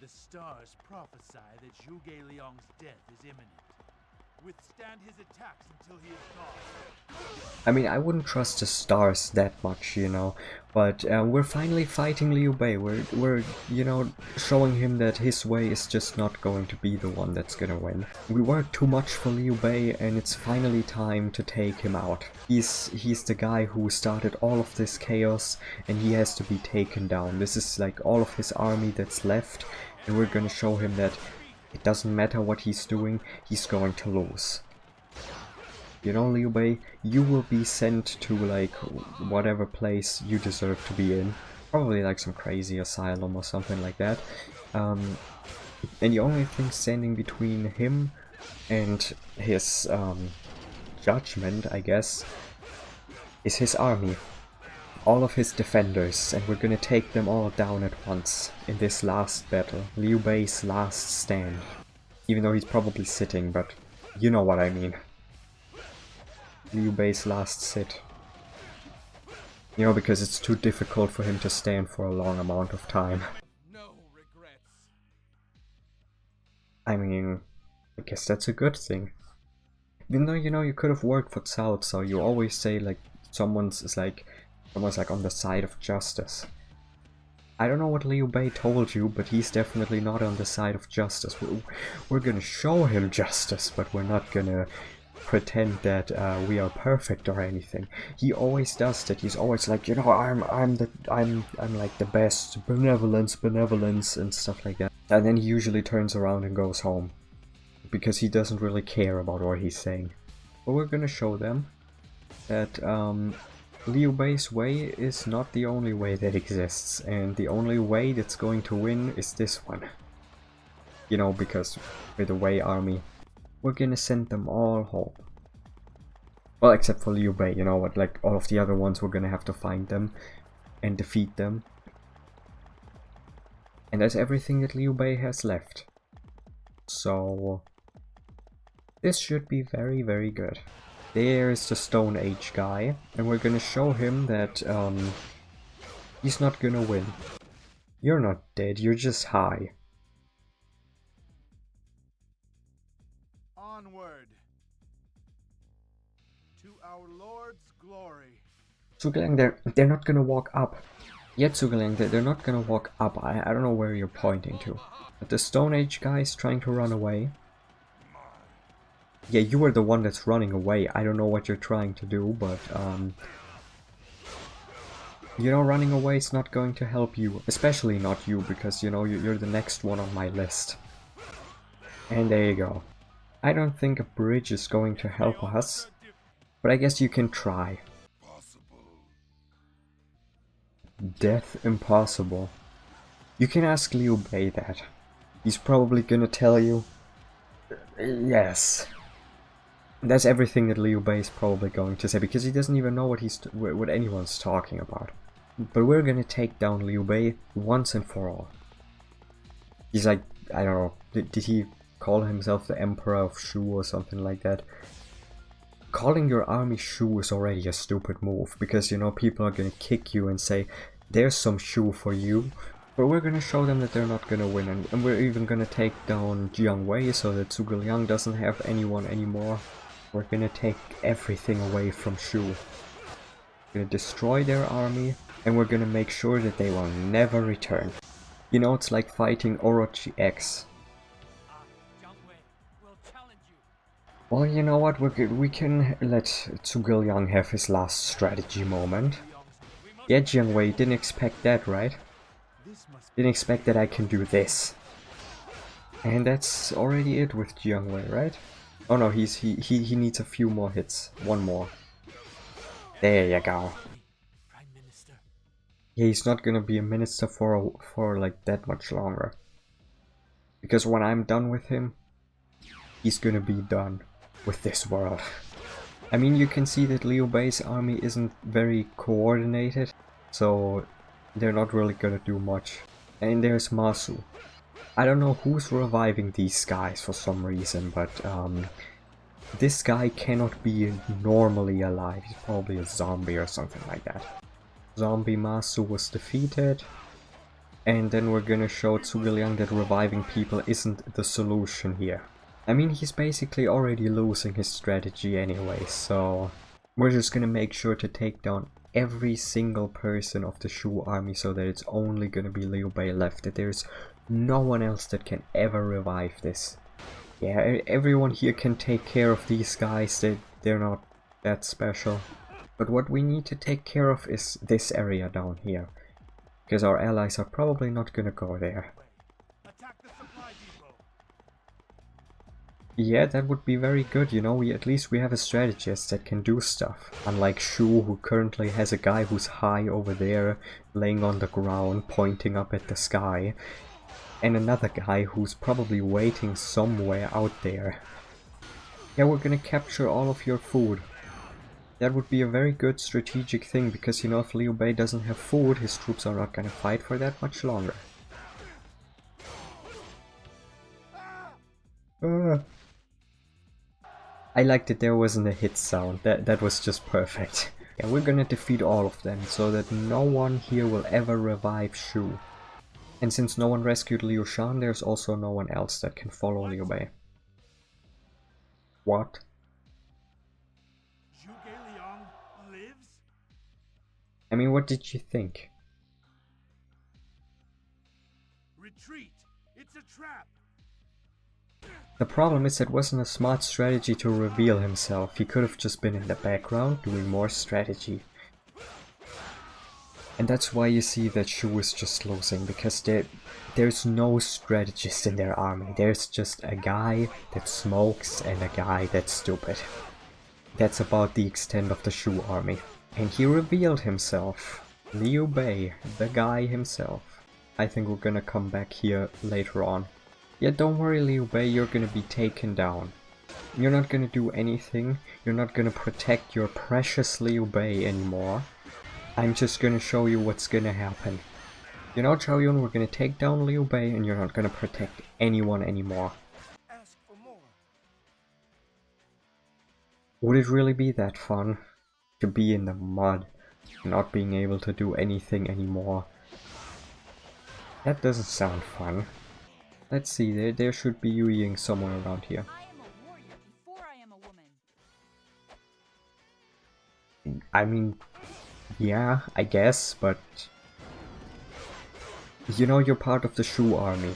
The stars prophesy that Zhuge Liang's death is imminent. Withstand his attacks until he is gone. I mean, I wouldn't trust the stars that much, you know, but we're finally fighting Liu Bei. We're, you know, showing him that his way is just not going to be the one that's gonna win. We worked too much for Liu Bei, and it's finally time to take him out. He's the guy who started all of this chaos, and he has to be taken down. This is like all of his army that's left, and we're gonna show him that it doesn't matter what he's doing, he's going to lose. You know, Liu Bei, you will be sent to, like, whatever place you deserve to be in. Probably like some crazy asylum or something like that. And the only thing standing between him and his judgment, I guess, is his army. All of his defenders, and we're gonna take them all down at once in this last battle. Liu Bei's last stand. Even though he's probably sitting, but you know what I mean. Liu Bei's last sit. You know, because it's too difficult for him to stand for a long amount of time. No regrets. I mean, I guess that's a good thing. Even though, you know, you could have worked for Cao, so you always say, like, someone's like on the side of justice. I don't know what Liu Bei told you, but he's definitely not on the side of justice. We're gonna show him justice, but we're not gonna pretend that we are perfect or anything. He always does that. He's always like, you know, I'm like the best, benevolence and stuff like that. And then he usually turns around and goes home because he doesn't really care about what he's saying. But we're gonna show them that Liu Bei's way is not the only way that exists, and the only way that's going to win is this one. You know, because with the Wei army, we're gonna send them all home. Well, except for Liu Bei, you know what, like all of the other ones, we're gonna have to find them and defeat them. And that's everything that Liu Bei has left. So this should be very, very good. There's the Stone Age guy, and we're gonna show him that he's not gonna win. You're not dead, you're just high. Onward to our Lord's glory. Zhuge Liang, they're not gonna walk up. Yet, Zhuge Liang, they're not gonna walk up. I don't know where you're pointing to. But the Stone Age guy is trying to run away. Yeah, you are the one that's running away. I don't know what you're trying to do, but you know, running away is not going to help you. Especially not you, because, you know, you're the next one on my list. And there you go. I don't think a bridge is going to help us, but I guess you can try. Death impossible. You can ask Liu Bei that. He's probably gonna tell you, yes. That's everything that Liu Bei is probably going to say, because he doesn't even know what anyone's talking about. But we're gonna take down Liu Bei once and for all. He's like, I don't know, did he call himself the Emperor of Shu or something like that? Calling your army Shu is already a stupid move, because, you know, people are gonna kick you and say, there's some Shu for you. But we're gonna show them that they're not gonna win, and we're even gonna take down Jiang Wei so that Zhuge Liang doesn't have anyone anymore. We're gonna take everything away from Shu. We're gonna destroy their army, and we're gonna make sure that they will never return. You know, it's like fighting Orochi X. Well, you know what, we can let Zhuge Liang have his last strategy moment. Yeah, Jiang Wei, didn't expect that, right? Didn't expect that I can do this. And that's already it with Jiang Wei, right? Oh no, he needs a few more hits. One more. There you go. Yeah, he's not gonna be a minister for like that much longer. Because when I'm done with him, he's gonna be done with this world. I mean, you can see that Liu Bei's army isn't very coordinated, so they're not really gonna do much. And there's Masu. I don't know who's reviving these guys for some reason, but this guy cannot be normally alive. He's probably a zombie or something like that. Zombie Masu was defeated, and then we're gonna show Zhuge Liang that reviving people isn't the solution here. I mean, he's basically already losing his strategy anyway, so we're just gonna make sure to take down every single person of the Shu army so that it's only gonna be Liu Bei left, that there's no one else that can ever revive this. Yeah, everyone here can take care of these guys, they're not that special. But what we need to take care of is this area down here, because our allies are probably not gonna go there. Yeah, that would be very good, you know, at least we have a strategist that can do stuff. Unlike Shu, who currently has a guy who's high over there, laying on the ground, pointing up at the sky. And another guy who's probably waiting somewhere out there. Yeah, we're gonna capture all of your food. That would be a very good strategic thing, because, you know, if Liu Bei doesn't have food, his troops are not gonna fight for that much longer. I liked that there wasn't a hit sound, that was just perfect. Yeah, we're gonna defeat all of them, so that no one here will ever revive Shu. And since no one rescued Liu Shan, there's also no one else that can follow Liu Bei. What? Zhuge Liang lives? I mean, what did you think? Retreat! It's a trap! The problem is it wasn't a smart strategy to reveal himself. He could have just been in the background doing more strategy. And that's why you see that Shu is just losing, because there's no strategist in their army. There's just a guy that smokes and a guy that's stupid. That's about the extent of the Shu army. And he revealed himself. Liu Bei, the guy himself. I think we're gonna come back here later on. Yeah, don't worry Liu Bei, you're gonna be taken down. You're not gonna do anything. You're not gonna protect your precious Liu Bei anymore. I'm just gonna show you what's gonna happen. You know, Zhao Yun, we're gonna take down Liu Bei and you're not gonna protect anyone anymore. Ask for more. Would it really be that fun? To be in the mud, not being able to do anything anymore? That doesn't sound fun. Let's see, there should be Yu Ying somewhere around here. I am a warrior before I am a woman. I mean, yeah, I guess, but you know, you're part of the Shu army.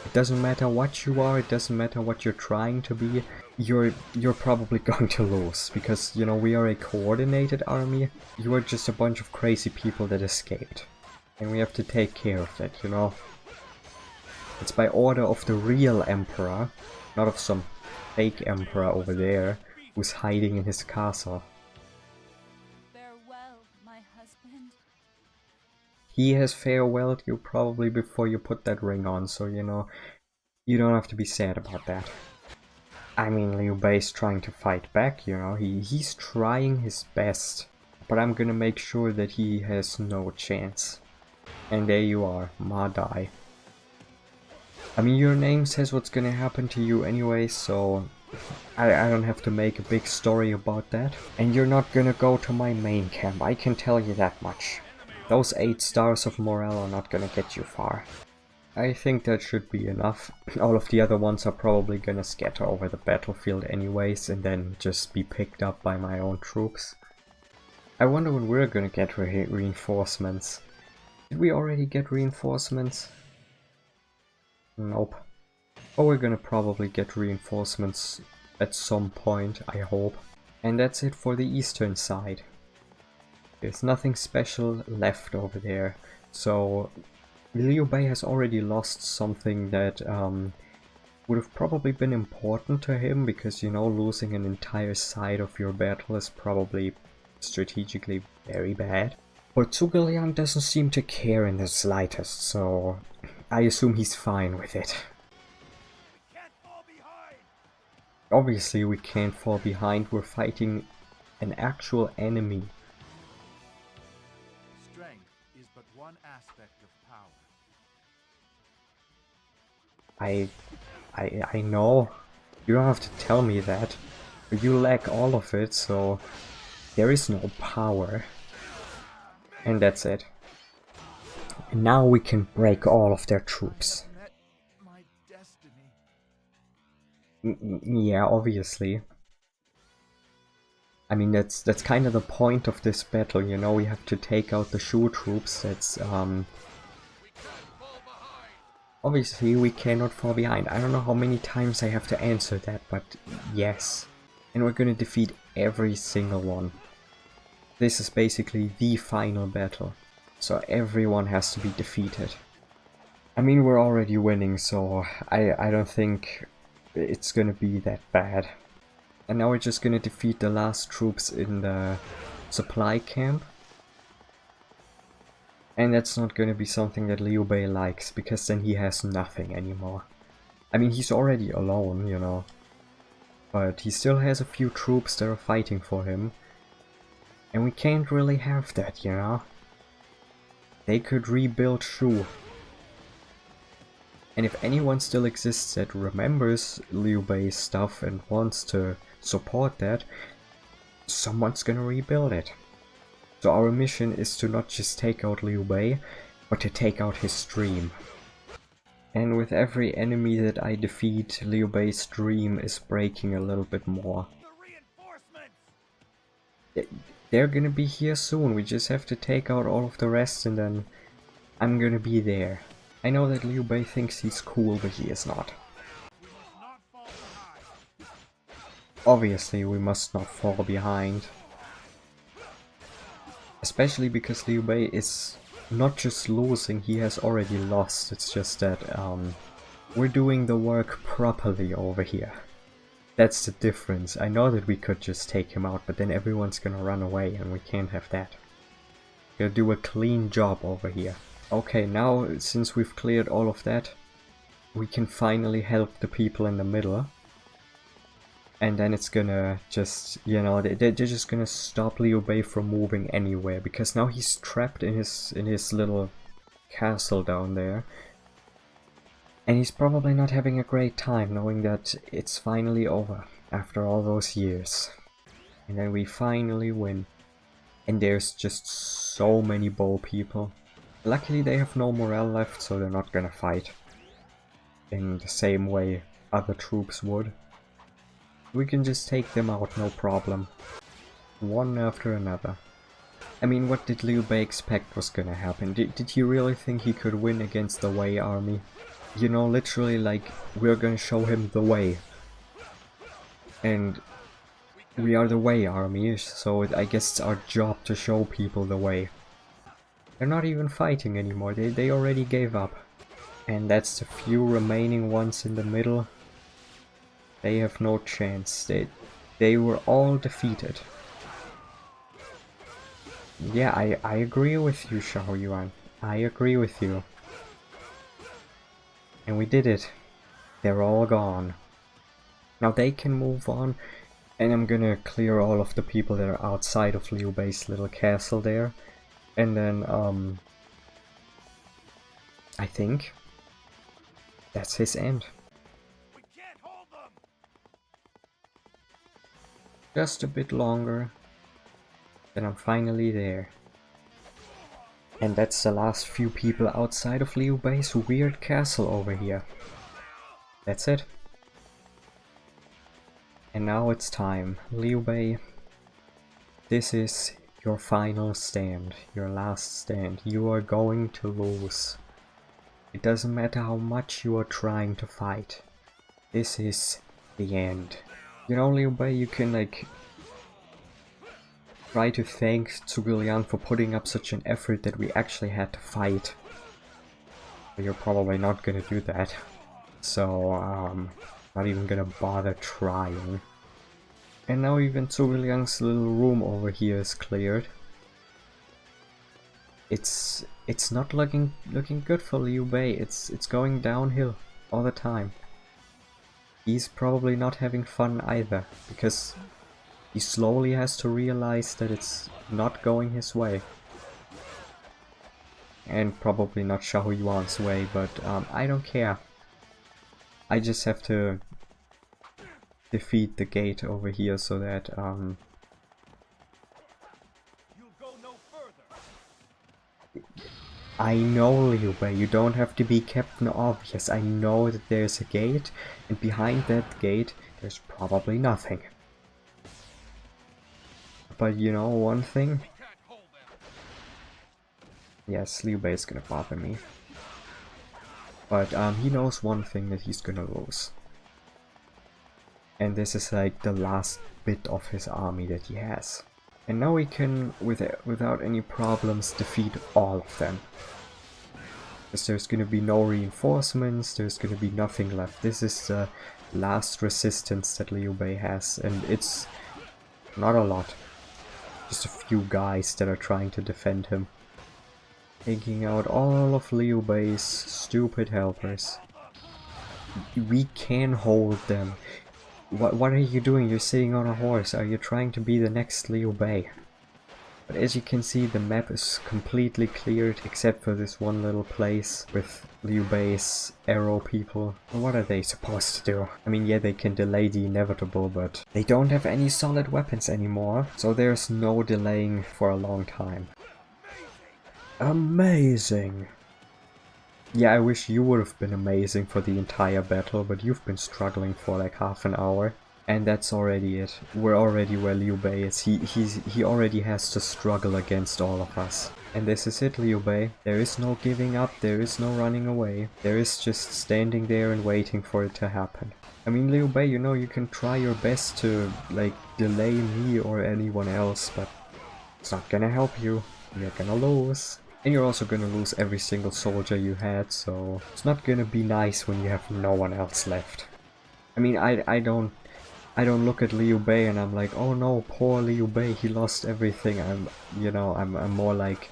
It doesn't matter what you are, it doesn't matter what you're trying to be, you're probably going to lose, because, you know, we are a coordinated army, you are just a bunch of crazy people that escaped. And we have to take care of that, you know. It's by order of the real emperor, not of some fake emperor over there, who's hiding in his castle. Farewell, my husband. He has farewelled you probably before you put that ring on, so, you know, you don't have to be sad about that. I mean, Liu Bei's trying to fight back, you know, he's trying his best, but I'm gonna make sure that he has no chance. And there you are, Ma Dai. I mean, your name says what's gonna happen to you anyway, so I don't have to make a big story about that. And you're not gonna go to my main camp, I can tell you that much. Those 8 stars of morale are not gonna get you far. I think that should be enough. All of the other ones are probably gonna scatter over the battlefield anyways, and then just be picked up by my own troops. I wonder when we're gonna get reinforcements. Did we already get reinforcements? Nope. But we're gonna probably get reinforcements at some point, I hope. And that's it for the eastern side. There's nothing special left over there. So Liu Bei has already lost something that would have probably been important to him, because, you know, losing an entire side of your battle is probably strategically very bad. But Zhuge Liang doesn't seem to care in the slightest, so I assume he's fine with it. We can't fall behind. Obviously we can't fall behind, we're fighting an actual enemy. Strength is but one aspect of power. I know. You don't have to tell me that. But you lack all of it, so there is no power. And that's it. And now we can break all of their troops. I have met my destiny. Yeah, obviously. I mean, that's kind of the point of this battle, you know, we have to take out the Shu troops. That's, obviously we cannot fall behind. I don't know how many times I have to answer that, but yes. And we're gonna defeat every single one. This is basically the final battle, so everyone has to be defeated. I mean, we're already winning, so I don't think it's gonna be that bad. And now we're just gonna defeat the last troops in the supply camp. And that's not gonna be something that Liu Bei likes, because then he has nothing anymore. I mean, he's already alone, you know. But he still has a few troops that are fighting for him. And we can't really have that, you know. They could rebuild Shu. And if anyone still exists that remembers Liu Bei's stuff and wants to support that, someone's gonna rebuild it. So our mission is to not just take out Liu Bei, but to take out his stream. And with every enemy that I defeat, Liu Bei's stream is breaking a little bit more. The reinforcements! They're gonna be here soon, we just have to take out all of the rest and then I'm gonna be there. I know that Liu Bei thinks he's cool, but he is not. We must not fall behind. Obviously, we must not fall behind. Especially because Liu Bei is not just losing, he has already lost. It's just that we're doing the work properly over here. That's the difference. I know that we could just take him out, but then everyone's gonna run away and we can't have that. We'll do a clean job over here. Okay, now since we've cleared all of that, we can finally help the people in the middle. And then it's gonna just, you know, they're just gonna stop Liu Bei from moving anywhere, because now he's trapped in his little castle down there. And he's probably not having a great time knowing that it's finally over after all those years. And then we finally win. And there's just so many bow people. Luckily they have no morale left, so they're not gonna fight in the same way other troops would. We can just take them out, no problem. One after another. I mean, what did Liu Bei expect was gonna happen? Did he really think he could win against the Wei army? You know, literally, like, we're gonna show him the way. And we are the Wei army, so I guess it's our job to show people the way. They're not even fighting anymore, they already gave up. And that's the few remaining ones in the middle. They have no chance, they were all defeated. Yeah, I agree with you, Xiaoyuan. I agree with you. And we did it. They're all gone. Now they can move on, and I'm gonna clear all of the people that are outside of Liu Bei's little castle there. And then, I think that's his end. We can't hold them! Just a bit longer, then I'm finally there. And that's the last few people outside of Liu Bei's weird castle over here. That's it. And now it's time. Liu Bei, this is your final stand, your last stand. You are going to lose. It doesn't matter how much you are trying to fight. This is the end. You know, Liu Bei, you can like try to thank Zhuge Liang for putting up such an effort that we actually had to fight. But you're probably not gonna do that. So, not even gonna bother trying. And now even Zhuge Liang's little room over here is cleared. It's not looking good for Liu Bei. It's going downhill all the time. He's probably not having fun either, because he slowly has to realize that it's not going his way. And probably not Xiahou Yuan's way, but I don't care. I just have to defeat the gate over here so that You'll go no further. I know, Liu Bei, you don't have to be Captain Obvious. I know that there's a gate, and behind that gate, there's probably nothing. But you know one thing? Yes, Liu Bei is gonna bother me. But he knows one thing, that he's gonna lose. And this is like the last bit of his army that he has. And now we can, without any problems, defeat all of them. Because there's gonna be no reinforcements, there's gonna be nothing left. This is the last resistance that Liu Bei has, and it's not a lot. Just a few guys that are trying to defend him. Taking out all of Liu Bei's stupid helpers. We can hold them. What are you doing? You're sitting on a horse. Are you trying to be the next Liu Bei? But as you can see, the map is completely cleared except for this one little place with Liu Bei's arrow people. What are they supposed to do? I mean, yeah, they can delay the inevitable, but they don't have any solid weapons anymore, so there's no delaying for a long time. Amazing! Yeah, I wish you would have been amazing for the entire battle, but you've been struggling for like half an hour. And that's already it. We're already where Liu Bei is. He already has to struggle against all of us. And this is it, Liu Bei. There is no giving up, there is no running away. There is just standing there and waiting for it to happen. I mean, Liu Bei, you know, you can try your best to, like, delay me or anyone else, but it's not gonna help you. You're gonna lose. And you're also gonna lose every single soldier you had, so it's not gonna be nice when you have no one else left. I mean, I don't look at Liu Bei and I'm like, oh no, poor Liu Bei, he lost everything. I'm more like,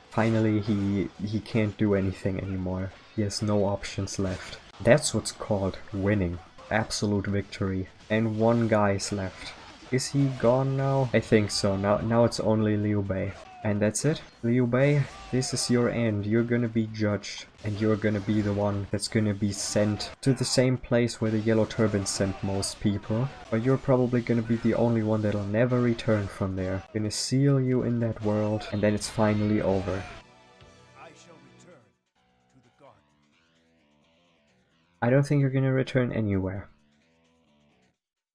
finally he can't do anything anymore. He has no options left. That's what's called winning. Absolute victory. And one guy's left. Is he gone now? I think so. Now it's only Liu Bei. And that's it. Liu Bei, this is your end. You're gonna be judged. And you're gonna be the one that's gonna be sent to the same place where the Yellow Turbans sent most people. But you're probably gonna be the only one that'll never return from there. Gonna seal you in that world, and then it's finally over. I shall return to the garden. I don't think you're gonna return anywhere.